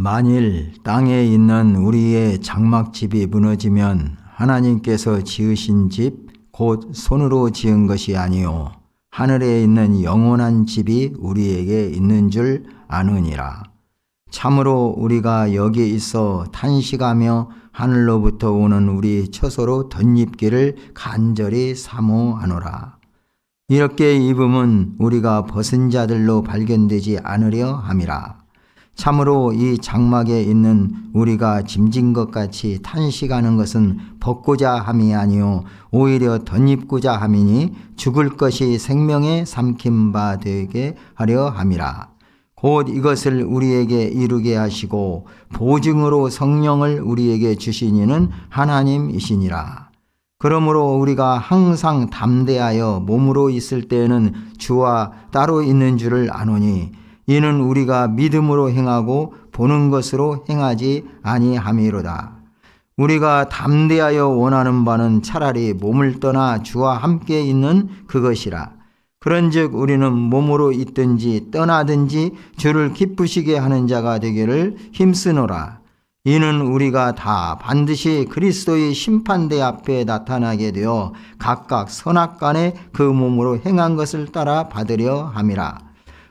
만일 땅에 있는 우리의 장막집이 무너지면 하나님께서 지으신 집 곧 손으로 지은 것이 아니요 하늘에 있는 영원한 집이 우리에게 있는 줄 아느니라. 참으로 우리가 여기 있어 탄식하며 하늘로부터 오는 우리 처소로 덧입기를 간절히 사모하노라. 이렇게 입음은 우리가 벗은 자들로 발견되지 않으려 함이라. 참으로 이 장막에 있는 우리가 짐진 것 같이 탄식하는 것은 벗고자 함이 아니요 오히려 덧입고자 함이니 죽을 것이 생명에 삼킨 바 되게 하려 함이라. 곧 이것을 우리에게 이루게 하시고 보증으로 성령을 우리에게 주신 이는 하나님이시니라. 그러므로 우리가 항상 담대하여 몸으로 있을 때에는 주와 따로 있는 줄을 아노니 이는 우리가 믿음으로 행하고 보는 것으로 행하지 아니함이로다. 우리가 담대하여 원하는 바는 차라리 몸을 떠나 주와 함께 있는 그것이라. 그런즉 우리는 몸으로 있든지 떠나든지 주를 기쁘시게 하는 자가 되기를 힘쓰노라. 이는 우리가 다 반드시 그리스도의 심판대 앞에 나타나게 되어 각각 선악간에 그 몸으로 행한 것을 따라 받으려 함이라.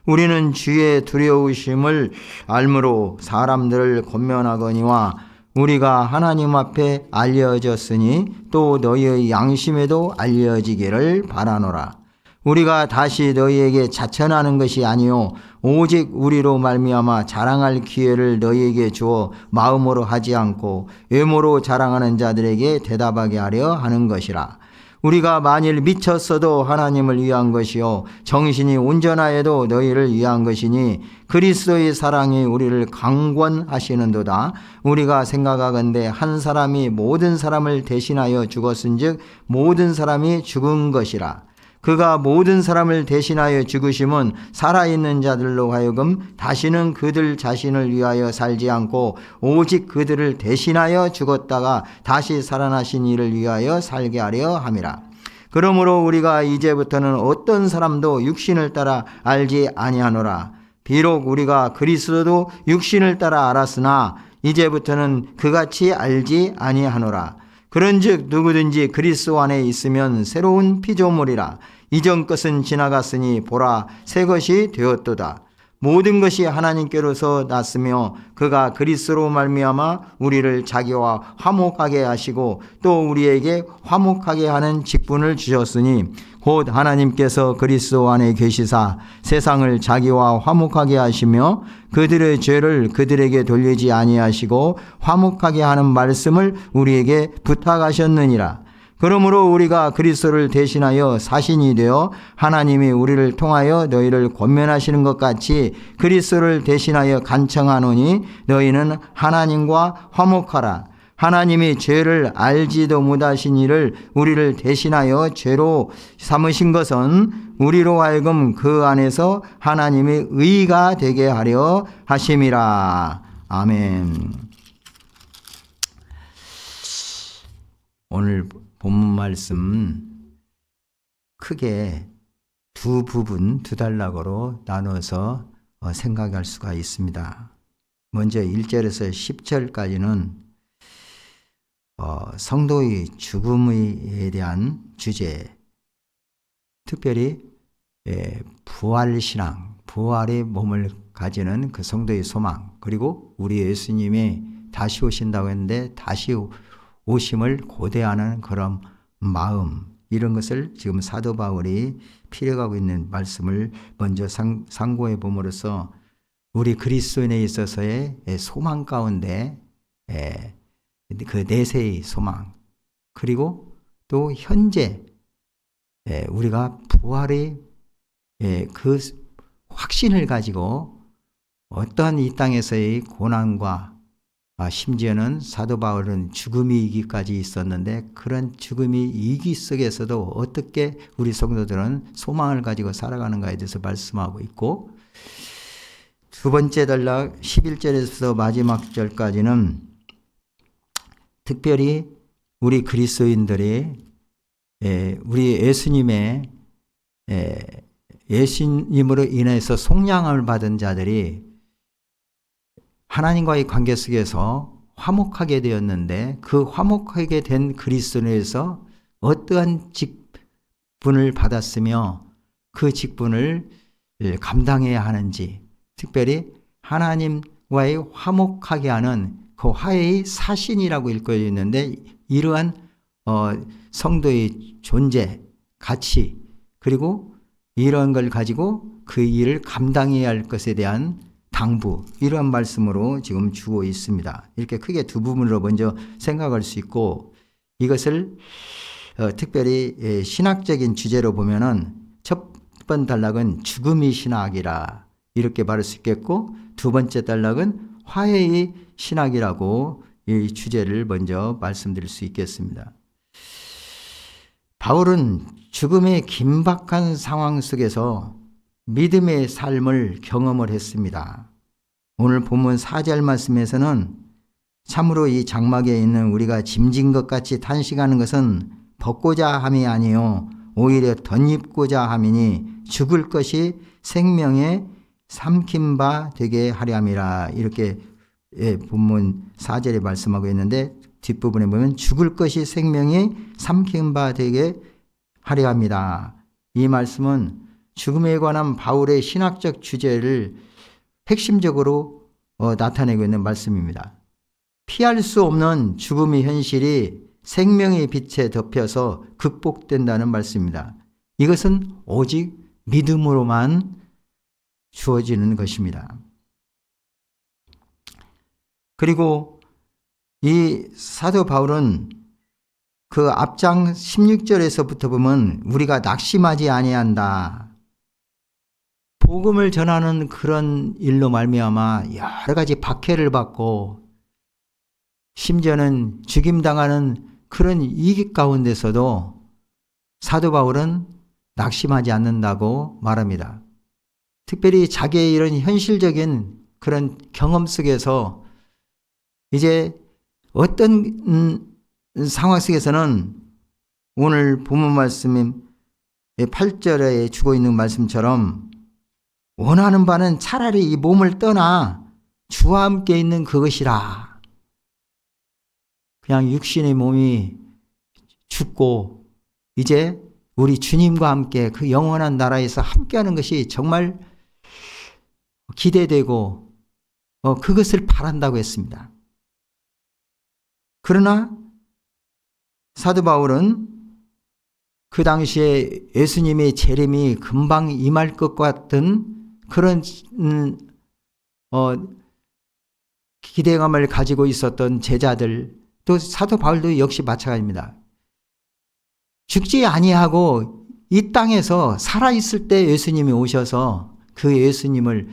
우리는 주의 두려우심을 알므로 사람들을 권면하거니와 우리가 하나님 앞에 알려졌으니 또 너희의 양심에도 알려지기를 바라노라. 우리가 다시 너희에게 자천하는 것이 아니요 오직 우리로 말미암아 자랑할 기회를 너희에게 주어 마음으로 하지 않고 외모로 자랑하는 자들에게 대답하게 하려 하는 것이라. 우리가 만일 미쳤어도 하나님을 위한 것이요 정신이 온전하여도 너희를 위한 것이니 그리스도의 사랑이 우리를 강권하시는도다. 우리가 생각하건대 한 사람이 모든 사람을 대신하여 죽었은즉 모든 사람이 죽은 것이라. 그가 모든 사람을 대신하여 죽으심은 살아있는 자들로 하여금 다시는 그들 자신을 위하여 살지 않고 오직 그들을 대신하여 죽었다가 다시 살아나신 이를 위하여 살게 하려 함이라. 그러므로 우리가 이제부터는 어떤 사람도 육신을 따라 알지 아니하노라. 비록 우리가 그리스도도 육신을 따라 알았으나 이제부터는 그같이 알지 아니하노라. 그런즉 누구든지 그리스도 안에 있으면 새로운 피조물이라. 이전 것은 지나갔으니 보라 새 것이 되었도다. 모든 것이 하나님께로서 났으며 그가 그리스도로 말미암아 우리를 자기와 화목하게 하시고 또 우리에게 화목하게 하는 직분을 주셨으니 곧 하나님께서 그리스도 안에 계시사 세상을 자기와 화목하게 하시며 그들의 죄를 그들에게 돌리지 아니하시고 화목하게 하는 말씀을 우리에게 부탁하셨느니라. 그러므로 우리가 그리스도를 대신하여 사신이 되어 하나님이 우리를 통하여 너희를 권면하시는 것 같이 그리스도를 대신하여 간청하노니 너희는 하나님과 화목하라. 하나님이 죄를 알지도 못하신 이를 우리를 대신하여 죄로 삼으신 것은 우리로 하여금 그 안에서 하나님의 의가 되게 하려 하심이라. 아멘. 오늘 본문 말씀 크게 두 부분, 두 단락으로 나눠서 생각할 수가 있습니다. 먼저 1절에서 10절까지는 성도의 죽음에 대한 주제, 특별히 부활신앙, 부활의 몸을 가지는 그 성도의 소망, 그리고 우리 예수님이 다시 오신다고 했는데 다시 오심을 고대하는 그런 마음, 이런 것을 지금 사도 바울이 필요하고 있는 말씀을 먼저 상고해 봄으로써 우리 그리스도인에 있어서의 소망 가운데 그 내세의 소망, 그리고 또 현재 우리가 부활의 그 확신을 가지고 어떠한 이 땅에서의 고난과 심지어는 사도 바울은 죽음이 이기까지 있었는데 그런 죽음이 이기 속에서도 어떻게 우리 성도들은 소망을 가지고 살아가는가에 대해서 말씀하고 있고, 두 번째 단락 11절에서 마지막 절까지는 특별히 우리 그리스도인들이 우리 예수님으로 인해서 속량함을 받은 자들이 하나님과의 관계 속에서 화목하게 되었는데 그 화목하게 된 그리스도인에서 어떠한 직분을 받았으며 그 직분을 감당해야 하는지, 특별히 하나님과의 화목하게 하는 그 화해의 사신이라고 읽고 있는데, 이러한 성도의 존재, 가치, 그리고 이런 걸 가지고 그 일을 감당해야 할 것에 대한 당부, 이러한 말씀으로 지금 주고 있습니다. 이렇게 크게 두 부분으로 먼저 생각할 수 있고, 이것을 특별히 신학적인 주제로 보면은 첫 번 단락은 죽음의 신학이라 이렇게 말할 수 있겠고, 두 번째 단락은 화해의 신학이라고 이 주제를 먼저 말씀드릴 수 있겠습니다. 바울은 죽음의 긴박한 상황 속에서 믿음의 삶을 경험을 했습니다. 오늘 본문 4절 말씀에서는 참으로 이 장막에 있는 우리가 짐진 것 같이 탄식하는 것은 벗고자 함이 아니요 오히려 덧입고자 함이니 죽을 것이 생명에 삼킨 바 되게 하려 함이라, 이렇게 본문 4절에 말씀하고 있는데, 뒷부분에 보면 죽을 것이 생명에 삼킨 바 되게 하려 합니다. 이 말씀은 죽음에 관한 바울의 신학적 주제를 핵심적으로 나타내고 있는 말씀입니다. 피할 수 없는 죽음의 현실이 생명의 빛에 덮여서 극복된다는 말씀입니다. 이것은 오직 믿음으로만 주어지는 것입니다. 그리고 이 사도 바울은 그 앞장 16절에서부터 보면 우리가 낙심하지 아니한다. 복음을 전하는 그런 일로 말미암아 여러 가지 박해를 받고 심지어는 죽임당하는 그런 위기 가운데서도 사도 바울은 낙심하지 않는다고 말합니다. 특별히 자기의 이런 현실적인 그런 경험 속에서 이제 어떤 상황 속에서는 오늘 본문 말씀인 8절에 주고 있는 말씀처럼 원하는 바는 차라리 이 몸을 떠나 주와 함께 있는 그것이라. 그냥 육신의 몸이 죽고 이제 우리 주님과 함께 그 영원한 나라에서 함께하는 것이 정말 기대되고 그것을 바란다고 했습니다. 그러나 사도 바울은 그 당시에 예수님의 재림이 금방 임할 것 같은 그런 기대감을 가지고 있었던 제자들, 또 사도 바울도 역시 마찬가지입니다. 죽지 아니하고 이 땅에서 살아있을 때 예수님이 오셔서 그 예수님을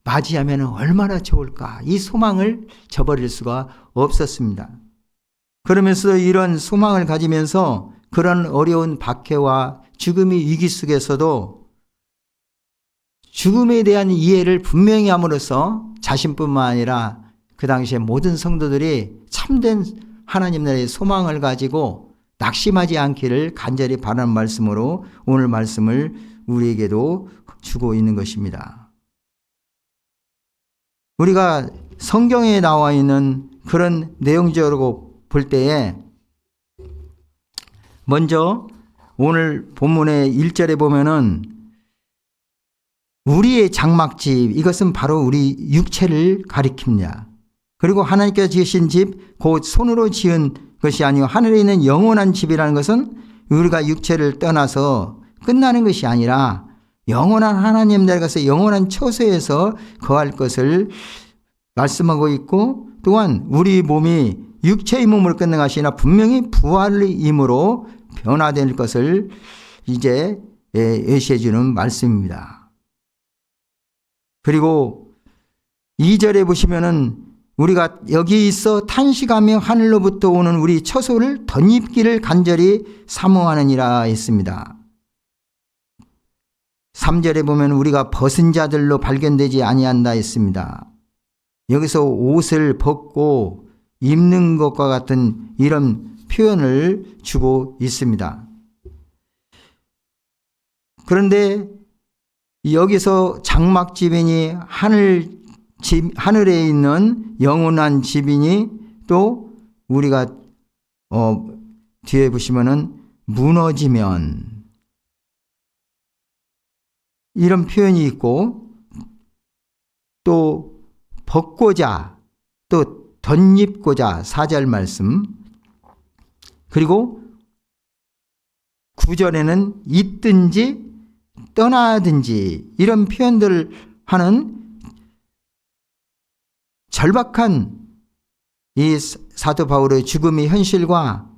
맞이하면 얼마나 좋을까, 이 소망을 저버릴 수가 없었습니다. 그러면서 이런 소망을 가지면서 그런 어려운 박해와 죽음의 위기 속에서도 죽음에 대한 이해를 분명히 함으로써 자신뿐만 아니라 그 당시에 모든 성도들이 참된 하나님 나라의 소망을 가지고 낙심하지 않기를 간절히 바라는 말씀으로 오늘 말씀을 우리에게도 주고 있는 것입니다. 우리가 성경에 나와 있는 그런 내용적으로 볼 때에 먼저 오늘 본문의 1절에 보면은 우리의 장막집, 이것은 바로 우리 육체를 가리킵니다. 그리고 하나님께서 지으신 집, 곧 손으로 지은 것이 아니고 하늘에 있는 영원한 집이라는 것은 우리가 육체를 떠나서 끝나는 것이 아니라 영원한 하나님 나라에서 영원한 처소에서 거할 것을 말씀하고 있고, 또한 우리 몸이 육체의 몸을 끝는 것이 아니라 분명히 부활의 힘으로 변화될 것을 이제 예시해 주는 말씀입니다. 그리고 2절에 보시면은 우리가 여기 있어 탄식하며 하늘로부터 오는 우리 처소를 덧입기를 간절히 사모하느니라 했습니다. 3절에 보면 우리가 벗은 자들로 발견되지 아니한다 했습니다. 여기서 옷을 벗고 입는 것과 같은 이런 표현을 주고 있습니다. 그런데 여기서 장막집이니 하늘 하늘에 있는 영원한 집이니 또 우리가 뒤에 보시면은 무너지면 이런 표현이 있고 또 벗고자 또 덧입고자 4절 말씀 그리고 9절에는 있든지 떠나든지 이런 표현들을 하는 절박한 이 사도 바울의 죽음의 현실과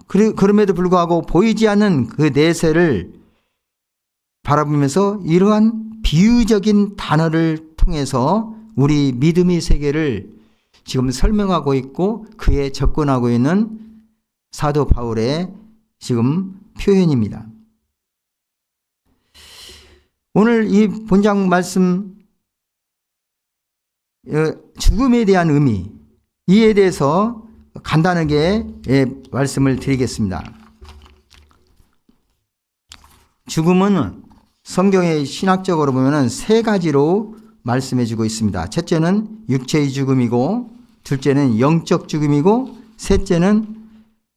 그럼에도 불구하고 보이지 않는 그 내세를 바라보면서 이러한 비유적인 단어를 통해서 우리 믿음의 세계를 지금 설명하고 있고 그에 접근하고 있는 사도 바울의 지금 표현입니다. 오늘 이 본장 말씀 죽음에 대한 의미 이에 대해서 간단하게 말씀을 드리겠습니다. 죽음은 성경의 신학적으로 보면 세 가지로 말씀해 주고 있습니다. 첫째는 육체의 죽음이고 둘째는 영적 죽음이고 셋째는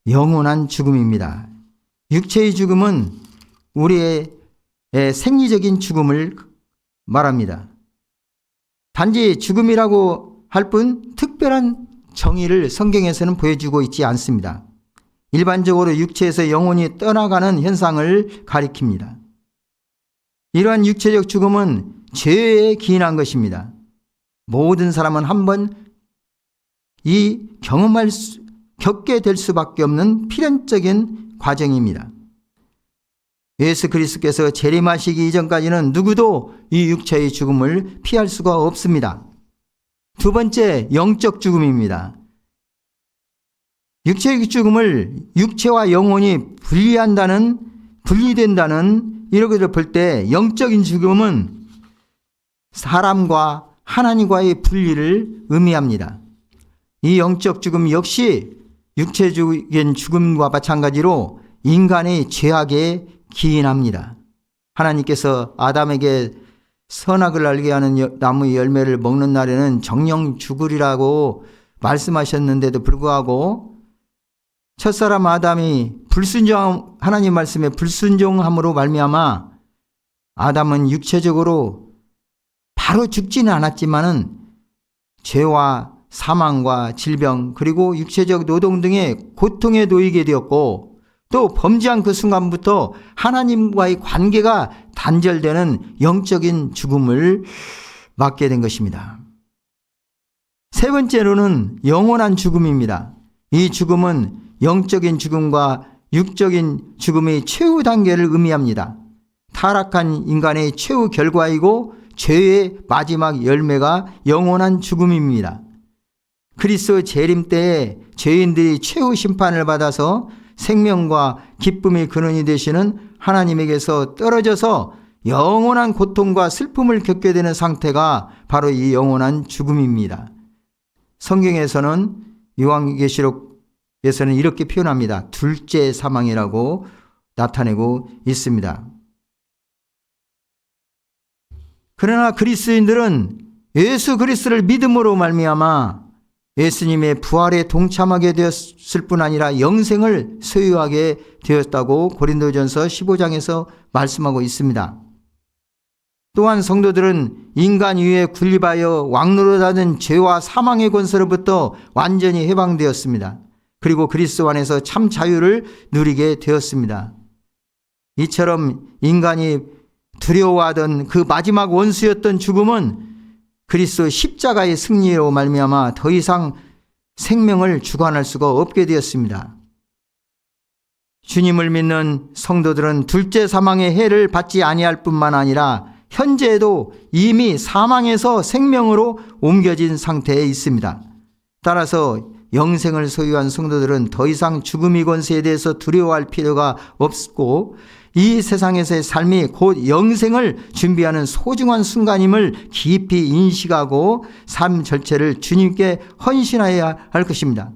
영원한 죽음입니다. 육체의 죽음은 우리의 생리적인 죽음을 말합니다. 단지 죽음이라고 할 뿐 특별한 정의를 성경에서는 보여주고 있지 않습니다. 일반적으로 육체에서 영혼이 떠나가는 현상을 가리킵니다. 이러한 육체적 죽음은 죄에 기인한 것입니다. 모든 사람은 한번 겪게 될 수밖에 없는 필연적인 과정입니다. 예수 그리스도께서 재림하시기 이전까지는 누구도 이 육체의 죽음을 피할 수가 없습니다. 두 번째, 영적 죽음입니다. 육체의 죽음을 육체와 영혼이 분리된다는 이런 것을 볼 때 영적인 죽음은 사람과 하나님과의 분리를 의미합니다. 이 영적 죽음 역시 육체적인 죽음과 마찬가지로 인간의 죄악에 기인합니다. 하나님께서 아담에게 선악을 알게 하는 나무의 열매를 먹는 날에는 정령 죽으리라고 말씀하셨는데도 불구하고 첫사람 아담이 하나님 말씀에 불순종함으로 말미암아 아담은 육체적으로 바로 죽지는 않았지만은 죄와 사망과 질병 그리고 육체적 노동 등의 고통에 놓이게 되었고 또 범죄한 그 순간부터 하나님과의 관계가 단절되는 영적인 죽음을 맞게 된 것입니다. 세 번째로는 영원한 죽음입니다. 이 죽음은 영적인 죽음과 육적인 죽음의 최후 단계를 의미합니다. 타락한 인간의 최후 결과이고 죄의 마지막 열매가 영원한 죽음입니다. 그리스도 재림 때에 죄인들이 최후 심판을 받아서 생명과 기쁨의 근원이 되시는 하나님에게서 떨어져서 영원한 고통과 슬픔을 겪게 되는 상태가 바로 이 영원한 죽음입니다. 성경에서는 요한계시록에서는 이렇게 표현합니다. 둘째 사망이라고 나타내고 있습니다. 그러나 그리스도인들은 예수 그리스도를 믿음으로 말미암아 예수님의 부활에 동참하게 되었을 뿐 아니라 영생을 소유하게 되었다고 고린도전서 15장에서 말씀하고 있습니다. 또한 성도들은 인간 위에 군립하여 왕노릇하는 죄와 사망의 권세로부터 완전히 해방되었습니다. 그리고 그리스도 안에서 참 자유를 누리게 되었습니다. 이처럼 인간이 두려워하던 그 마지막 원수였던 죽음은 그리스도 십자가의 승리로 말미암아 더 이상 생명을 주관할 수가 없게 되었습니다. 주님을 믿는 성도들은 둘째 사망의 해를 받지 아니할 뿐만 아니라 현재에도 이미 사망에서 생명으로 옮겨진 상태에 있습니다. 따라서 영생을 소유한 성도들은 더 이상 죽음의 권세에 대해서 두려워할 필요가 없고 이 세상에서의 삶이 곧 영생을 준비하는 소중한 순간임을 깊이 인식하고 삶 전체를 주님께 헌신해야 할 것입니다.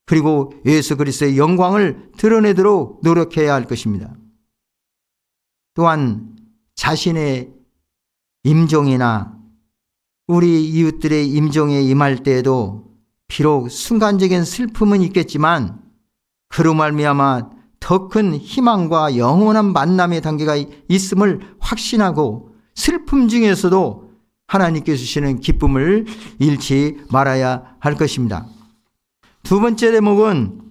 그리고 예수 그리스도의 영광을 드러내도록 노력해야 할 것입니다. 또한 자신의 임종이나 우리 이웃들의 임종에 임할 때에도 비록 순간적인 슬픔은 있겠지만 그로 말미암아 더 큰 희망과 영원한 만남의 단계가 있음을 확신하고 슬픔 중에서도 하나님께 주시는 기쁨을 잃지 말아야 할 것입니다. 두 번째 대목은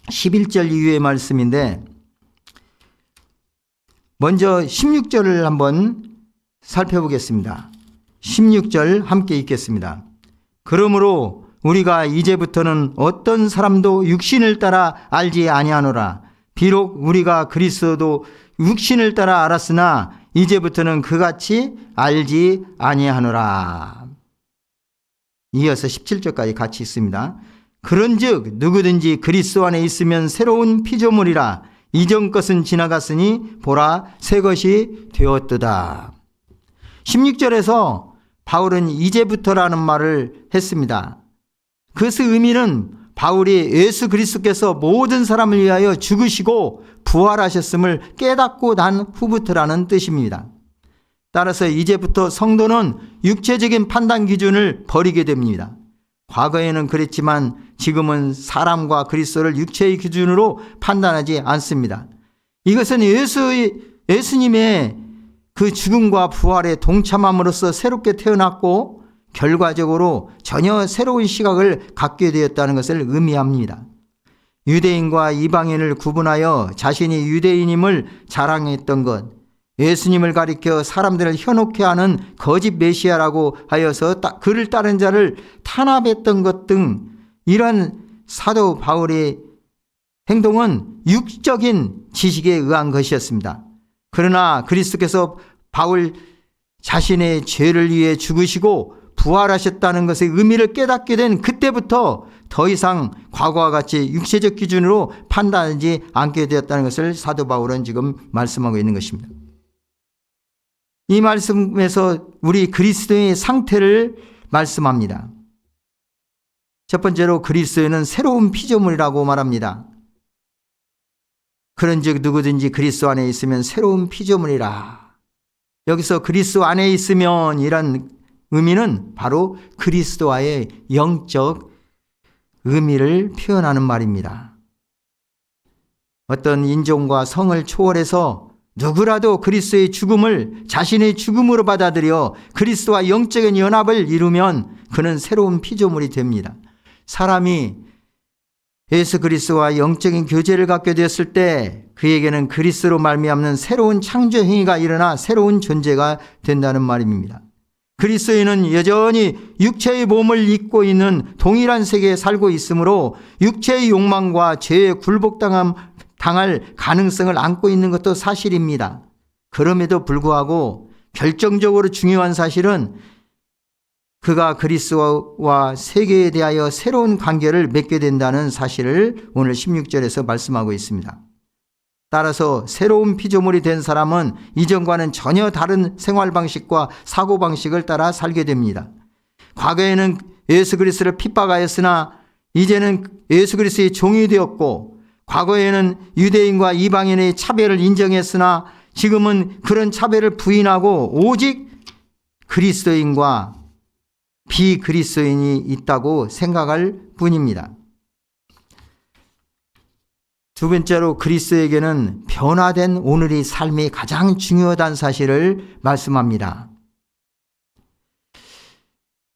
11절 이후의 말씀인데 먼저 16절을 한번 살펴보겠습니다. 16절 함께 읽겠습니다. 그러므로 우리가 이제부터는 어떤 사람도 육신을 따라 알지 아니하노라. 비록 우리가 그리스도도 육신을 따라 알았으나 이제부터는 그같이 알지 아니하노라. 이어서 17절까지 같이 있습니다. 그런즉 누구든지 그리스도 안에 있으면 새로운 피조물이라. 이전 것은 지나갔으니 보라 새 것이 되었도다. 16절에서 바울은 이제부터라는 말을 했습니다. 그것의 의미는 바울이 예수 그리스도께서 모든 사람을 위하여 죽으시고 부활하셨음을 깨닫고 난 후부터라는 뜻입니다. 따라서 이제부터 성도는 육체적인 판단 기준을 버리게 됩니다. 과거에는 그랬지만 지금은 사람과 그리스도를 육체의 기준으로 판단하지 않습니다. 이것은 예수님의 그 죽음과 부활에 동참함으로써 새롭게 태어났고 결과적으로 전혀 새로운 시각을 갖게 되었다는 것을 의미합니다. 유대인과 이방인을 구분하여 자신이 유대인임을 자랑했던 것, 예수님을 가리켜 사람들을 현혹해 하는 거짓 메시아라고 하여서 그를 따른 자를 탄압했던 것 등 이런 사도 바울의 행동은 육적인 지식에 의한 것이었습니다. 그러나 그리스도께서 바울 자신의 죄를 위해 죽으시고 부활하셨다는 것의 의미를 깨닫게 된 그때부터 더 이상 과거와 같이 육체적 기준으로 판단하지 않게 되었다는 것을 사도 바울은 지금 말씀하고 있는 것입니다. 이 말씀에서 우리 그리스도의 상태를 말씀합니다. 첫 번째로 그리스도는 새로운 피조물이라고 말합니다. 그런즉 누구든지 그리스도 안에 있으면 새로운 피조물이라. 여기서 그리스도 안에 있으면 이란 의미는 바로 그리스도와의 영적 의미를 표현하는 말입니다. 어떤 인종과 성을 초월해서 누구라도 그리스도의 죽음을 자신의 죽음으로 받아들여 그리스도와 영적인 연합을 이루면 그는 새로운 피조물이 됩니다. 사람이 예수 그리스도와 영적인 교제를 갖게 되었을 때 그에게는 그리스도로 말미암는 새로운 창조 행위가 일어나 새로운 존재가 된다는 말입니다. 그리스도인은 여전히 육체의 몸을 입고 있는 동일한 세계에 살고 있으므로 육체의 욕망과 죄에 굴복당할 가능성을 안고 있는 것도 사실입니다. 그럼에도 불구하고 결정적으로 중요한 사실은 그가 그리스도와 세계에 대하여 새로운 관계를 맺게 된다는 사실을 오늘 16절에서 말씀하고 있습니다. 따라서 새로운 피조물이 된 사람은 이전과는 전혀 다른 생활 방식과 사고 방식을 따라 살게 됩니다. 과거에는 예수 그리스도를 핍박하였으나 이제는 예수 그리스도의 종이 되었고, 과거에는 유대인과 이방인의 차별을 인정했으나 지금은 그런 차별을 부인하고 오직 그리스도인과 비그리스도인이 있다고 생각할 뿐입니다. 두 번째로 그리스도에게는 변화된 오늘의 삶이 가장 중요하다는 사실을 말씀합니다.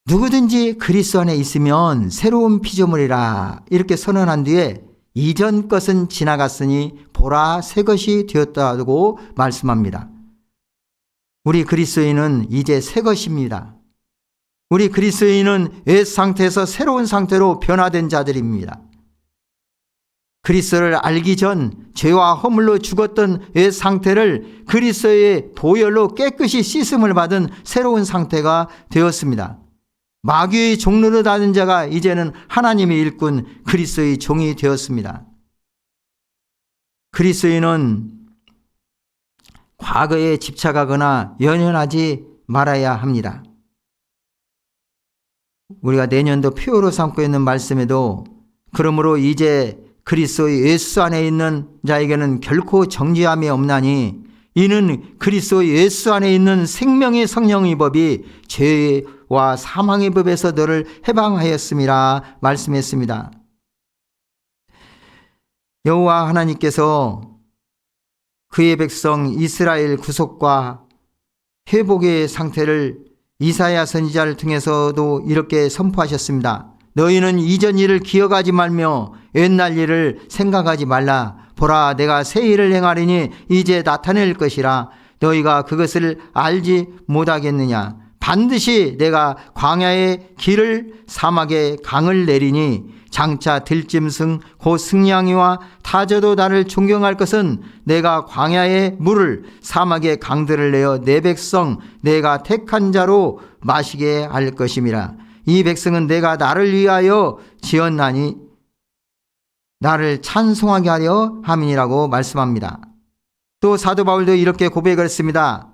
누구든지 그리스도 안에 있으면 새로운 피조물이라 이렇게 선언한 뒤에 이전 것은 지나갔으니 보라 새 것이 되었다고 말씀합니다. 우리 그리스도인은 이제 새 것입니다. 우리 그리스도인은 옛 상태에서 새로운 상태로 변화된 자들입니다. 그리스도를 알기 전 죄와 허물로 죽었던 옛 상태를 그리스도의 보혈로 깨끗이 씻음을 받은 새로운 상태가 되었습니다. 마귀의 종로를 다는 자가 이제는 하나님의 일꾼 그리스도의 종이 되었습니다. 그리스도인은 과거에 집착하거나 연연하지 말아야 합니다. 우리가 내년도 표어로 삼고 있는 말씀에도 그러므로 이제 그리스도의 예수 안에 있는 자에게는 결코 정죄함이 없나니 이는 그리스도 예수 안에 있는 생명의 성령의 법이 죄의 죄와 사망의 법에서 너를 해방하였음이라 말씀했습니다. 여호와 하나님께서 그의 백성 이스라엘 구속과 회복의 상태를 이사야 선지자를 통해서도 이렇게 선포하셨습니다. 너희는 이전 일을 기억하지 말며 옛날 일을 생각하지 말라. 보라, 내가 새 일을 행하리니 이제 나타낼 것이라. 너희가 그것을 알지 못하겠느냐. 반드시 내가 광야의 길을 사막에 강을 내리니 장차 들짐승 곧 승냥이와 타저도 나를 존경할 것은 내가 광야의 물을 사막의 강들을 내어 내 백성 내가 택한 자로 마시게 할 것임이라. 이 백성은 내가 나를 위하여 지었나니 나를 찬송하게 하려 함이라고 말씀합니다. 또 사도 바울도 이렇게 고백을 했습니다.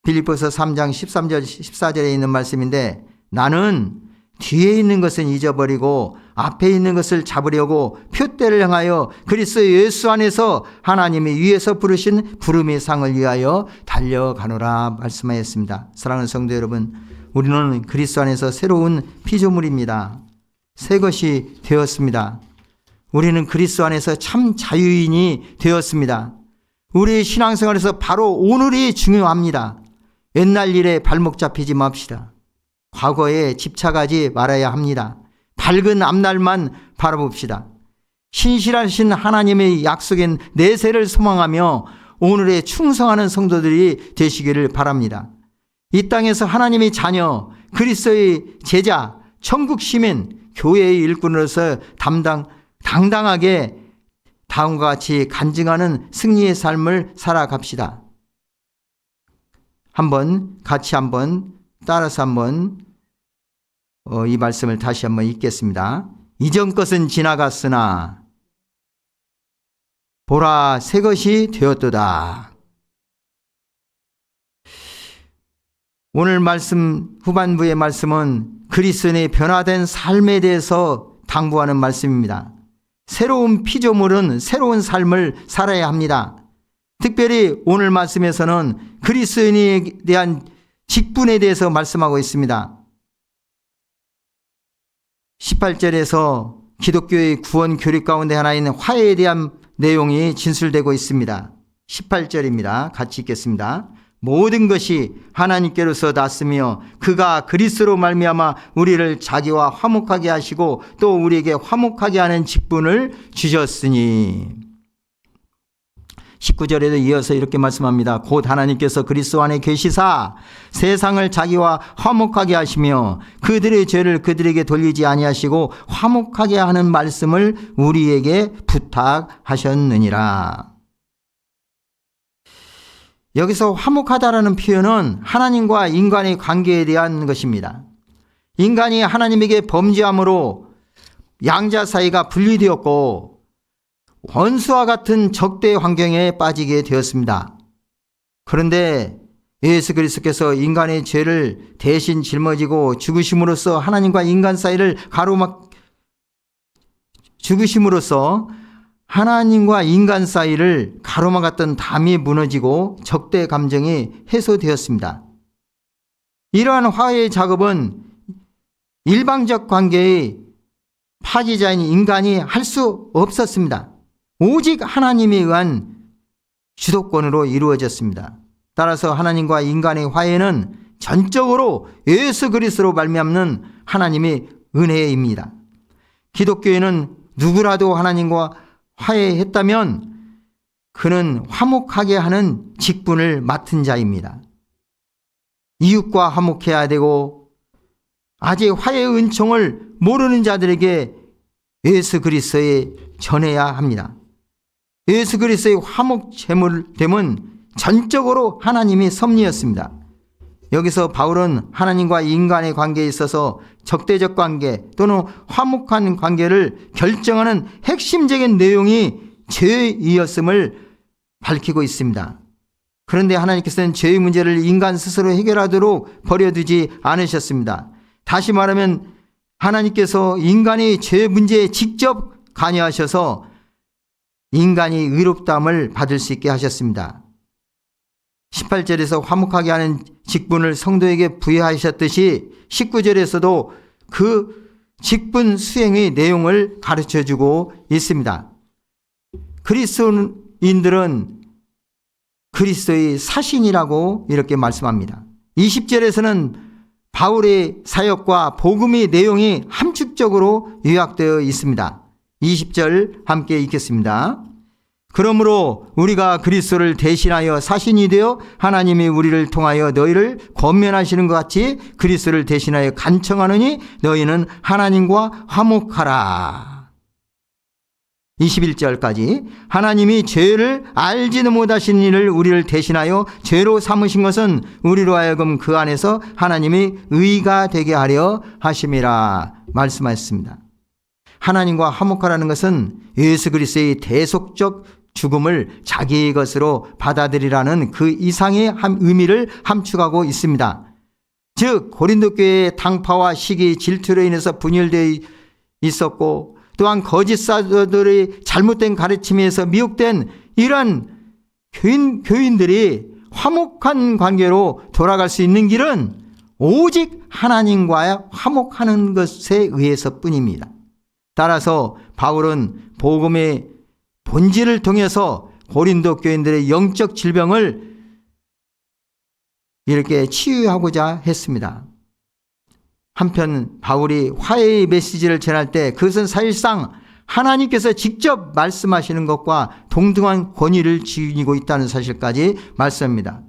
빌립보서 3장 13절 14절에 있는 말씀인데 나는 뒤에 있는 것은 잊어버리고 앞에 있는 것을 잡으려고 표대를 향하여 그리스도 예수 안에서 하나님이 위에서 부르신 부름의 상을 위하여 달려가노라 말씀하였습니다. 사랑하는 성도 여러분, 우리는 그리스도 안에서 새로운 피조물입니다. 새 것이 되었습니다. 우리는 그리스도 안에서 참 자유인이 되었습니다. 우리 신앙생활에서 바로 오늘이 중요합니다. 옛날 일에 발목 잡히지 맙시다. 과거에 집착하지 말아야 합니다. 밝은 앞날만 바라봅시다. 신실하신 하나님의 약속인 내세를 소망하며 오늘에 충성하는 성도들이 되시기를 바랍니다. 이 땅에서 하나님의 자녀, 그리스도의 제자, 천국 시민, 교회의 일꾼으로서 당당하게 다음과 같이 간증하는 승리의 삶을 살아갑시다. 같이 따라서 이 말씀을 다시 한번 읽겠습니다. 이전 것은 지나갔으나 보라 새 것이 되었도다. 오늘 말씀 후반부의 말씀은 그리스도인의 변화된 삶에 대해서 당부하는 말씀입니다. 새로운 피조물은 새로운 삶을 살아야 합니다. 특별히 오늘 말씀에서는 그리스도인에 대한 직분에 대해서 말씀하고 있습니다. 18절에서 기독교의 구원 교리 가운데 하나인 화해에 대한 내용이 진술되고 있습니다. 18절입니다. 같이 읽겠습니다. 모든 것이 하나님께로서 났으며 그가 그리스도로 말미암아 우리를 자기와 화목하게 하시고 또 우리에게 화목하게 하는 직분을 주셨으니. 19절에도 이어서 이렇게 말씀합니다. 곧 하나님께서 그리스도 안에 계시사 세상을 자기와 화목하게 하시며 그들의 죄를 그들에게 돌리지 아니하시고 화목하게 하는 말씀을 우리에게 부탁하셨느니라. 여기서 화목하다라는 표현은 하나님과 인간의 관계에 대한 것입니다. 인간이 하나님에게 범죄함으로 양자 사이가 분리되었고 원수와 같은 적대 환경에 빠지게 되었습니다. 그런데 예수 그리스도께서 인간의 죄를 대신 짊어지고 죽으심으로써 하나님과 인간 사이를 죽으심으로써 하나님과 인간 사이를 가로막았던 담이 무너지고 적대 감정이 해소되었습니다. 이러한 화해의 작업은 일방적 관계의 파기자인 인간이 할 수 없었습니다. 오직 하나님에 의한 주도권으로 이루어졌습니다. 따라서 하나님과 인간의 화해는 전적으로 예수 그리스도로 말미암는 하나님의 은혜입니다. 기독교에는 누구라도 하나님과 화해했다면 그는 화목하게 하는 직분을 맡은 자입니다. 이웃과 화목해야 되고 아직 화해의 은총을 모르는 자들에게 예수 그리스도에 전해야 합니다. 예수 그리스도의 화목 제물됨은 전적으로 하나님의 섭리였습니다. 여기서 바울은 하나님과 인간의 관계에 있어서 적대적 관계 또는 화목한 관계를 결정하는 핵심적인 내용이 죄이었음을 밝히고 있습니다. 그런데 하나님께서는 죄의 문제를 인간 스스로 해결하도록 버려두지 않으셨습니다. 다시 말하면 하나님께서 인간의 죄 문제에 직접 관여하셔서 인간이 의롭다함을 받을 수 있게 하셨습니다. 18절에서 화목하게 하는 직분을 성도에게 부여하셨듯이 19절에서도 그 직분 수행의 내용을 가르쳐주고 있습니다. 그리스도인들은 그리스도의 사신이라고 이렇게 말씀합니다. 20절에서는 바울의 사역과 복음의 내용이 함축적으로 요약되어 있습니다. 20절 함께 읽겠습니다. 그러므로 우리가 그리스도를 대신하여 사신이 되어 하나님이 우리를 통하여 너희를 권면하시는 것 같이 그리스도를 대신하여 간청하느니 너희는 하나님과 화목하라. 21절까지 하나님이 죄를 알지도 못하신 이를 우리를 대신하여 죄로 삼으신 것은 우리로 하여금 그 안에서 하나님이 의가 되게 하려 하심이라 말씀하셨습니다. 하나님과 화목하라는 것은 예수 그리스도의 대속적 죽음을 자기의 것으로 받아들이라는 그 이상의 의미를 함축하고 있습니다. 즉 고린도 교회의 당파와 시기, 질투로 인해서 분열되어 있었고 또한 거짓 사도들의 잘못된 가르침에서 미혹된 이러한 교인들이 화목한 관계로 돌아갈 수 있는 길은 오직 하나님과 화목하는 것에 의해서 뿐입니다. 따라서 바울은 복음의 본질을 통해서 고린도 교인들의 영적 질병을 이렇게 치유하고자 했습니다. 한편 바울이 화해의 메시지를 전할 때 그것은 사실상 하나님께서 직접 말씀하시는 것과 동등한 권위를 지니고 있다는 사실까지 말씀합니다.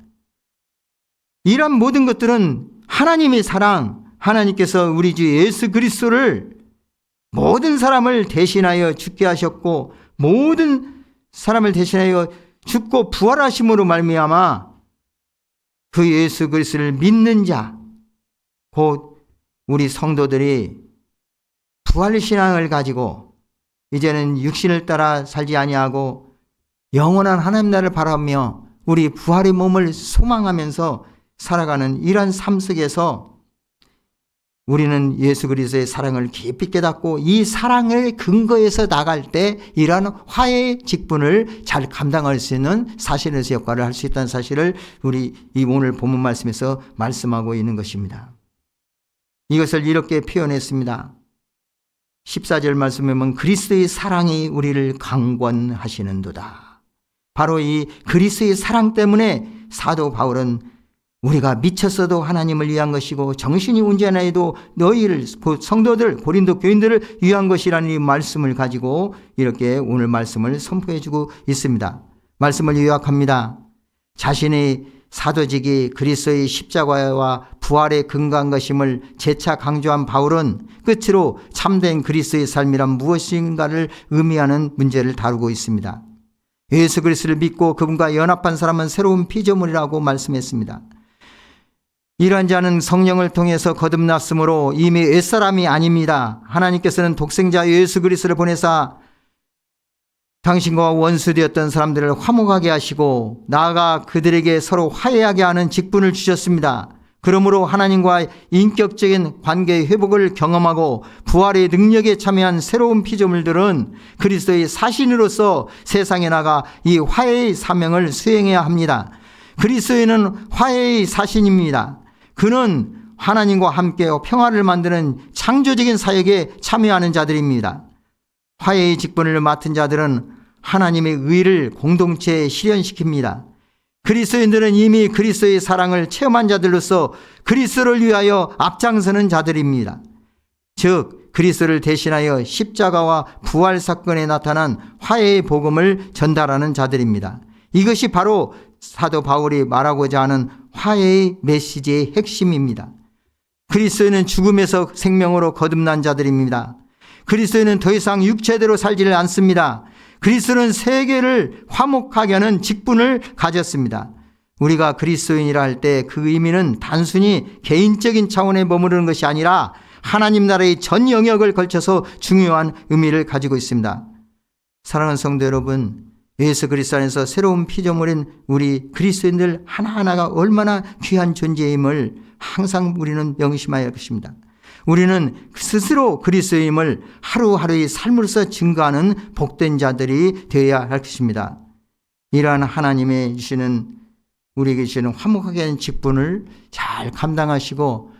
이런 모든 것들은 하나님의 사랑, 하나님께서 우리 주 예수 그리스도를 모든 사람을 대신하여 죽게 하셨고 모든 사람을 대신하여 죽고 부활하심으로 말미암아 그 예수 그리스도를 믿는 자, 곧 우리 성도들이 부활신앙을 가지고 이제는 육신을 따라 살지 아니하고 영원한 하나님 나라를 바라며 우리 부활의 몸을 소망하면서 살아가는 이러한 삶 속에서 우리는 예수 그리스도의 사랑을 깊이 깨닫고 이 사랑의 근거에서 나갈 때 이러한 화해의 직분을 잘 감당할 수 있는 사신에서 역할을 할 수 있다는 사실을 우리 이 오늘 본문 말씀에서 말씀하고 있는 것입니다. 이것을 이렇게 표현했습니다. 14절 말씀에 보면 그리스도의 사랑이 우리를 강권하시는도다. 바로 이 그리스도의 사랑 때문에 사도 바울은 우리가 미쳤어도 하나님을 위한 것이고 정신이 온전해도 너희를 성도들 고린도 교인들을 위한 것이라는 이 말씀을 가지고 이렇게 오늘 말씀을 선포해주고 있습니다. 말씀을 요약합니다. 자신의 사도직이 그리스도의 십자가와 부활에 근거한 것임을 재차 강조한 바울은 끝으로 참된 그리스도의 삶이란 무엇인가를 의미하는 문제를 다루고 있습니다. 예수 그리스도를 믿고 그분과 연합한 사람은 새로운 피조물이라고 말씀했습니다. 이러한 자는 성령을 통해서 거듭났으므로 이미 옛사람이 아닙니다. 하나님께서는 독생자 예수 그리스도를 보내사 당신과 원수되었던 사람들을 화목하게 하시고 나아가 그들에게 서로 화해하게 하는 직분을 주셨습니다. 그러므로 하나님과 인격적인 관계의 회복을 경험하고 부활의 능력에 참여한 새로운 피조물들은 그리스도의 사신으로서 세상에 나가 이 화해의 사명을 수행해야 합니다. 그리스도인은 화해의 사신입니다. 그는 하나님과 함께 평화를 만드는 창조적인 사역에 참여하는 자들입니다. 화해의 직분을 맡은 자들은 하나님의 의를 공동체에 실현시킵니다. 그리스도인들은 이미 그리스도의 사랑을 체험한 자들로서 그리스도를 위하여 앞장서는 자들입니다. 즉 그리스도를 대신하여 십자가와 부활 사건에 나타난 화해의 복음을 전달하는 자들입니다. 이것이 바로 사도 바울이 말하고자 하는 화해의 메시지의 핵심입니다. 그리스도인은 죽음에서 생명으로 거듭난 자들입니다. 그리스도인은 더 이상 육체대로 살지를 않습니다. 그리스도는 세계를 화목하게 하는 직분을 가졌습니다. 우리가 그리스도인이라 할 때 그 의미는 단순히 개인적인 차원에 머무르는 것이 아니라 하나님 나라의 전 영역을 걸쳐서 중요한 의미를 가지고 있습니다. 사랑하는 성도 여러분, 예수 그리스도 안에서 새로운 피조물인 우리 그리스도인들 하나하나가 얼마나 귀한 존재임을 항상 우리는 명심해야 할 것입니다. 우리는 스스로 그리스도임을 하루하루의 삶으로서 증거하는 복된 자들이 되어야 할 것입니다. 이러한 하나님의 주시는 우리에게 주시는 화목하게 하는 직분을 잘 감당하시고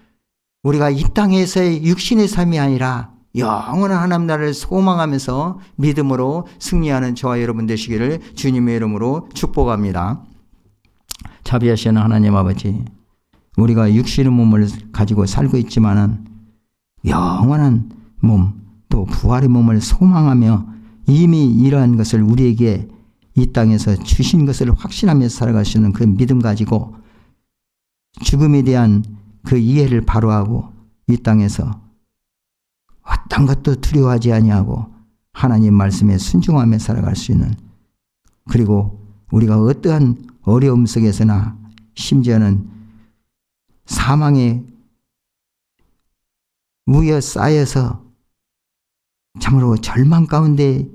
우리가 이 땅에서의 육신의 삶이 아니라 영원한 하나님 나라를 소망하면서 믿음으로 승리하는 저와 여러분 되시기를 주님의 이름으로 축복합니다. 자비하시는 하나님 아버지, 우리가 육신의 몸을 가지고 살고 있지만은 영원한 몸, 또 부활의 몸을 소망하며 이미 이러한 것을 우리에게 이 땅에서 주신 것을 확신하면서 살아가시는 그 믿음 가지고 죽음에 대한 그 이해를 바로하고 이 땅에서 어떤 것도 두려워하지 아니하고 하나님 말씀에 순종하며 살아갈 수 있는, 그리고 우리가 어떠한 어려움 속에서나 심지어는 사망의 우여 쌓여서 참으로 절망 가운데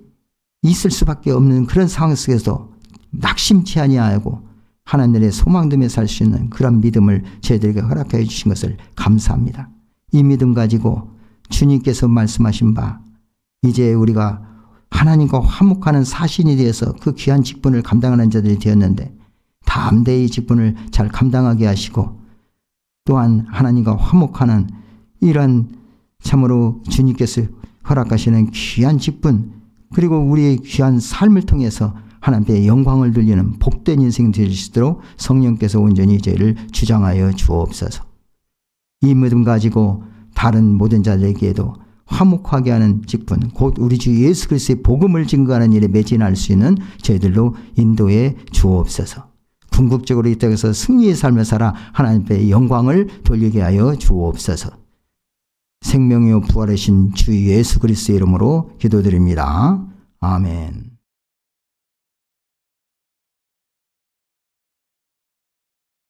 있을 수밖에 없는 그런 상황 속에서 낙심치 아니하고 하나님의 소망됨에 살 수 있는 그런 믿음을 저희들에게 허락해 주신 것을 감사합니다. 이 믿음 가지고 주님께서 말씀하신 바 이제 우리가 하나님과 화목하는 사신이 되어서 그 귀한 직분을 감당하는 자들이 되었는데 담대히 직분을 잘 감당하게 하시고 또한 하나님과 화목하는 이러한 참으로 주님께서 허락하시는 귀한 직분, 그리고 우리의 귀한 삶을 통해서 하나님의 영광을 돌리는 복된 인생 되실 수 있도록 성령께서 온전히 저희를 주장하여 주옵소서. 이 믿음 가지고 다른 모든 자들에게도 화목하게 하는 직분, 곧 우리 주 예수 그리스도의 복음을 증거하는 일에 매진할 수 있는 저희들로 인도해 주옵소서. 궁극적으로 이 땅에서 승리의 삶을 살아 하나님의 영광을 돌리게 하여 주옵소서. 생명이요 부활하신 주 예수 그리스도의 이름으로 기도드립니다. 아멘.